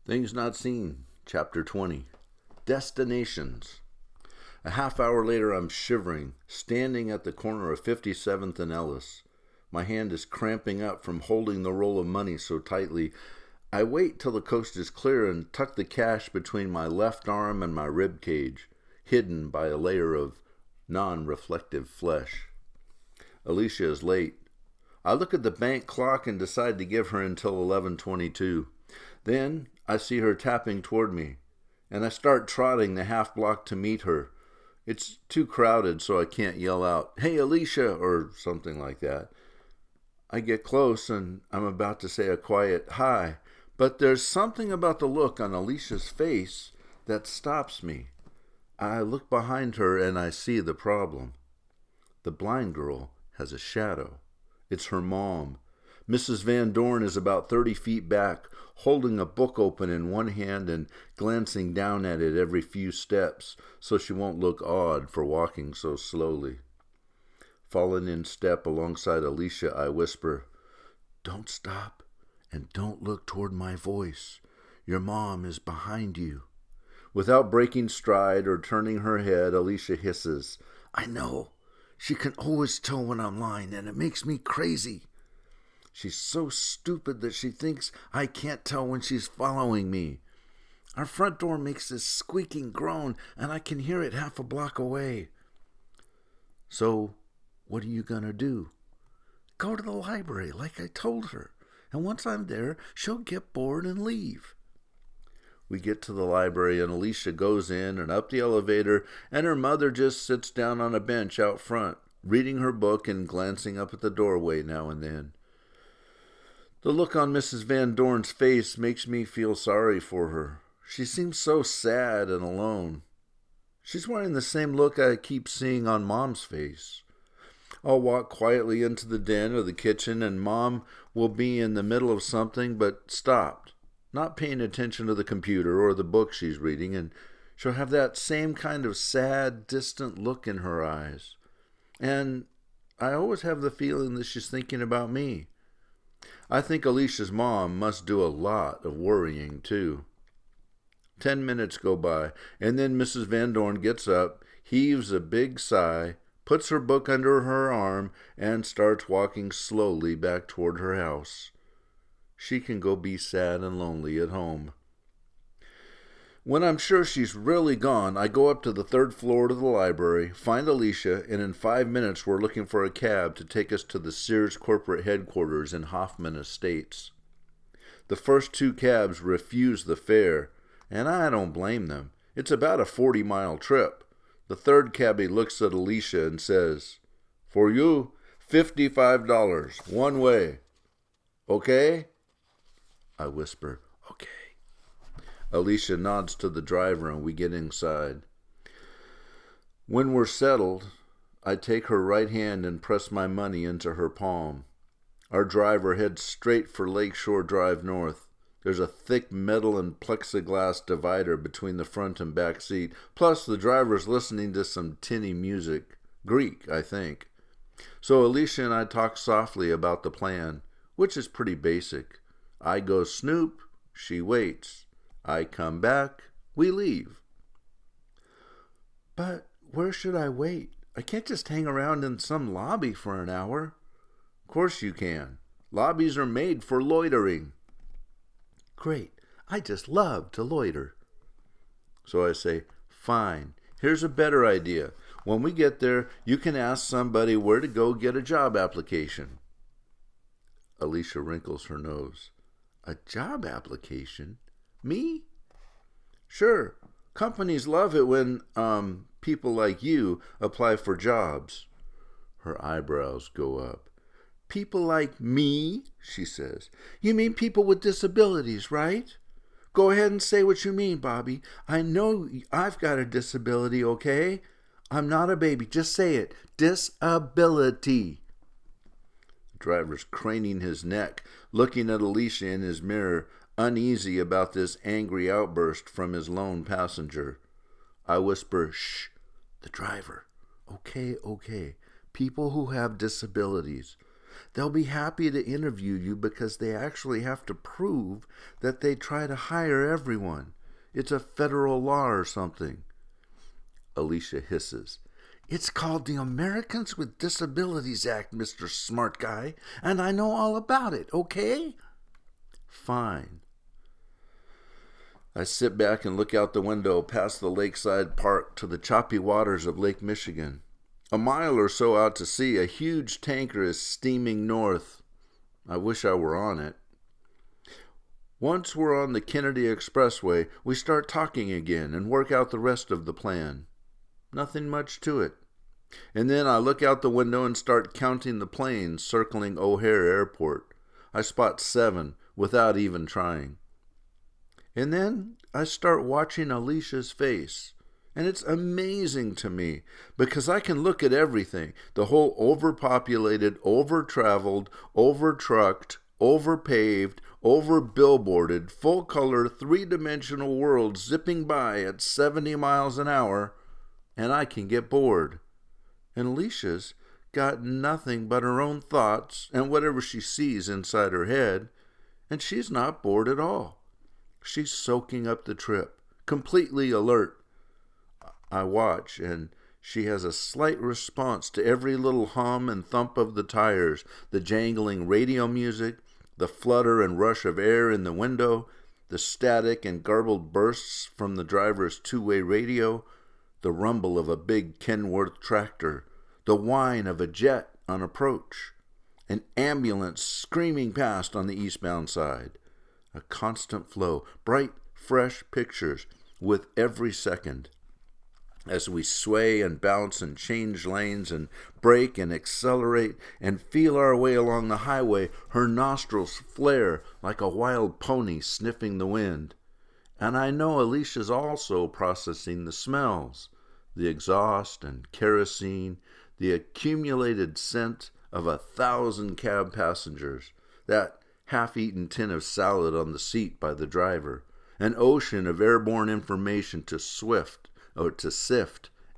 Things Not Seen, Chapter 20. Destinations. A half hour later, I'm shivering, standing at the corner of 57th and Ellis. My hand is cramping up from holding the roll of money so tightly. I wait till the coast is clear and tuck the cash between my left arm and my rib cage, hidden by a layer of non-reflective flesh. Alicia is late. I look at the bank clock and decide to give her until 11:22. Then I see her tapping toward me, and I start trotting the half block to meet her. It's too crowded, so I can't yell out, "Hey, Alicia," or something like that. I get close, and I'm about to say a quiet hi, but there's something about the look on Alicia's face that stops me. I look behind her, and I see the problem. The blind girl has a shadow. It's her mom. Mrs. Van Dorn is about 30 feet back, holding a book open in one hand and glancing down at it every few steps so she won't look odd for walking so slowly. Falling in step alongside Alicia, I whisper, "Don't stop and don't look toward my voice. Your mom is behind you." Without breaking stride or turning her head, Alicia hisses, "I know. She can always tell when I'm lying, and it makes me crazy. She's so stupid that she thinks I can't tell when she's following me. Our front door makes this squeaking groan, and I can hear it half a block away." "So, what are you going to do?" "Go to the library, like I told her. And once I'm there, she'll get bored and leave." We get to the library, and Alicia goes in and up the elevator, and her mother just sits down on a bench out front, reading her book and glancing up at the doorway now and then. The look on Mrs. Van Dorn's face makes me feel sorry for her. She seems so sad and alone. She's wearing the same look I keep seeing on Mom's face. I'll walk quietly into the den or the kitchen, and Mom will be in the middle of something but stopped, not paying attention to the computer or the book she's reading, and she'll have that same kind of sad, distant look in her eyes. And I always have the feeling that she's thinking about me. I think Alicia's mom must do a lot of worrying, too. 10 minutes go by, and then Mrs. Van Dorn gets up, heaves a big sigh, puts her book under her arm, and starts walking slowly back toward her house. She can go be sad and lonely at home. When I'm sure she's really gone, I go up to the 3rd floor to the library, find Alicia, and in 5 minutes we're looking for a cab to take us to the Sears corporate headquarters in Hoffman Estates. The first 2 cabs refuse the fare, and I don't blame them. It's about a 40-mile trip. The 3rd cabbie looks at Alicia and says, "For you, $55, one way. Okay?" I whisper, "Okay." Alicia nods to the driver, and we get inside. When we're settled, I take her right hand and press my money into her palm. Our driver heads straight for Lakeshore Drive North. There's a thick metal and plexiglass divider between the front and back seat, plus the driver's listening to some tinny music, Greek, I think. So Alicia and I talk softly about the plan, which is pretty basic. I go snoop, she waits. I come back, we leave. "But where should I wait? I can't just hang around in some lobby for an hour." "Of course you can. Lobbies are made for loitering." "Great. I just love to loiter." So I say, "Fine. Here's a better idea. When we get there, you can ask somebody where to go get a job application." Alicia wrinkles her nose. "A job application? Me?" "Sure. Companies love it when, people like you apply for jobs." Her eyebrows go up. "People like me?" she says. "You mean people with disabilities, right? Go ahead and say what you mean, Bobby. I know I've got a disability, okay? I'm not a baby. Just say it. Disability." The driver's craning his neck, looking at Alicia in his mirror, uneasy about this angry outburst from his lone passenger. I whisper, "Shh, the driver. Okay. People who have disabilities. They'll be happy to interview you because they actually have to prove that they try to hire everyone. It's a federal law or something. Alicia hisses. It's called the Americans with Disabilities Act, Mr. Smart Guy, and I know all about it, okay? Fine. I sit back and look out the window past the lakeside park to the choppy waters of Lake Michigan. A mile or so out to sea, a huge tanker is steaming north. I wish I were on it. Once we're on the Kennedy Expressway, we start talking again and work out the rest of the plan. Nothing much to it. And then I look out the window and start counting the planes circling O'Hare Airport. I spot 7 without even trying. And then I start watching Alicia's face. And it's amazing to me because I can look at everything. The whole overpopulated, over-traveled, over-trucked, over-paved, over-billboarded, full-color, 3-dimensional world zipping by at 70 miles an hour, and I can get bored. And Alicia's got nothing but her own thoughts and whatever she sees inside her head, and she's not bored at all. She's soaking up the trip, completely alert. I watch, and she has a slight response to every little hum and thump of the tires, the jangling radio music, the flutter and rush of air in the window, the static and garbled bursts from the driver's two-way radio, the rumble of a big Kenworth tractor, the whine of a jet on approach, an ambulance screaming past on the eastbound side, a constant flow, bright, fresh pictures with every second. As we sway and bounce and change lanes and brake and accelerate and feel our way along the highway, her nostrils flare like a wild pony sniffing the wind. And I know Alicia's also processing the smells, the exhaust and kerosene, the accumulated scent of 1,000 cab passengers, that half-eaten tin of salad on the seat by the driver, an ocean of airborne information to sift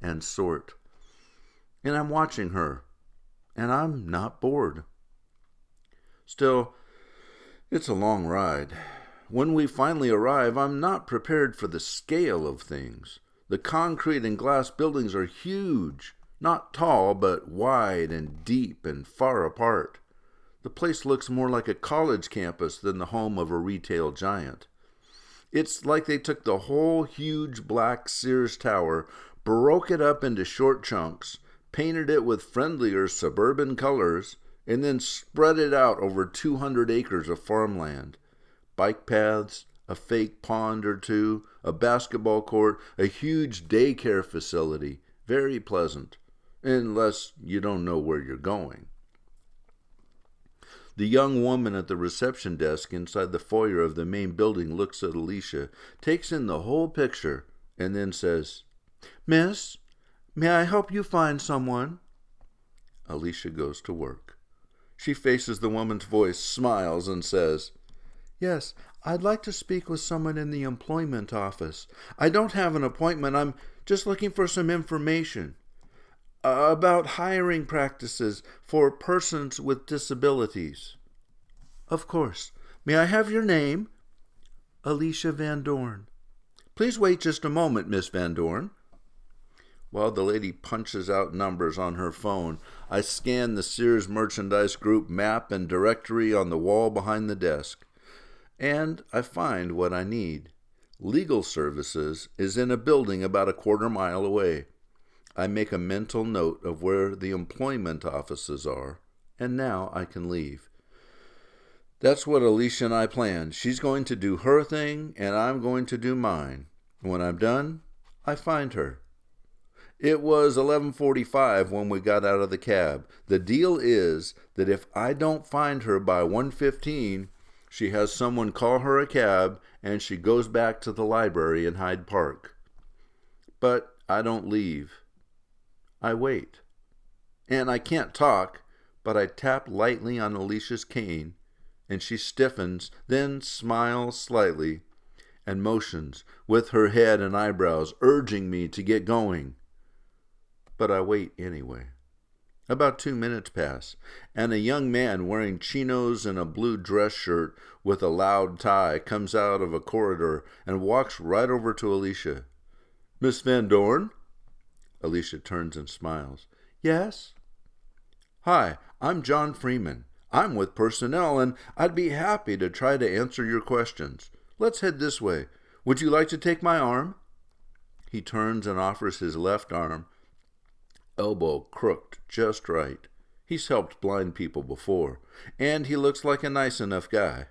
and sort. And I'm watching her, and I'm not bored. Still, it's a long ride. When we finally arrive, I'm not prepared for the scale of things. The concrete and glass buildings are huge, not tall, but wide and deep and far apart. The place looks more like a college campus than the home of a retail giant. It's like they took the whole huge black Sears tower, broke it up into short chunks, painted it with friendlier suburban colors, and then spread it out over 200 acres of farmland. Bike paths, a fake pond or two, a basketball court, a huge daycare facility. Very pleasant, unless you don't know where you're going. The young woman at the reception desk inside the foyer of the main building looks at Alicia, takes in the whole picture, and then says, "Miss, may I help you find someone?" Alicia goes to work. She faces the woman's voice, smiles, and says, "Yes, I'd like to speak with someone in the employment office. I don't have an appointment. I'm just looking for some information about hiring practices for persons with disabilities." "Of course. May I have your name?" "Alicia Van Dorn." "Please wait just a moment, Miss Van Dorn." While the lady punches out numbers on her phone, I scan the Sears Merchandise Group map and directory on the wall behind the desk. And I find what I need. Legal Services is in a building about a quarter mile away. I make a mental note of where the employment offices are, and now I can leave. That's what Alicia and I planned. She's going to do her thing, and I'm going to do mine. When I'm done, I find her. It was 11:45 when we got out of the cab. The deal is that if I don't find her by 1:15, she has someone call her a cab, and she goes back to the library in Hyde Park. But I don't leave. I wait. And I can't talk, but I tap lightly on Alicia's cane, and she stiffens, then smiles slightly, and motions with her head and eyebrows, urging me to get going. But I wait anyway. About 2 minutes pass, and a young man wearing chinos and a blue dress shirt with a loud tie comes out of a corridor and walks right over to Alicia. "Miss Van Dorn?" Alicia turns and smiles. "Yes?" "Hi, I'm John Freeman. I'm with personnel, and I'd be happy to try to answer your questions. Let's head this way. Would you like to take my arm?" He turns and offers his left arm, elbow crooked just right. He's helped blind people before, and he looks like a nice enough guy.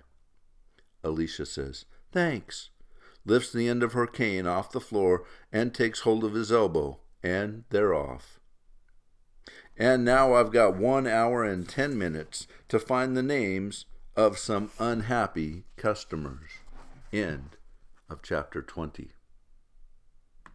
Alicia says, "Thanks," lifts the end of her cane off the floor and takes hold of his elbow, and they're off. And now I've got 1 hour and 10 minutes to find the names of some unhappy customers. End of chapter 20.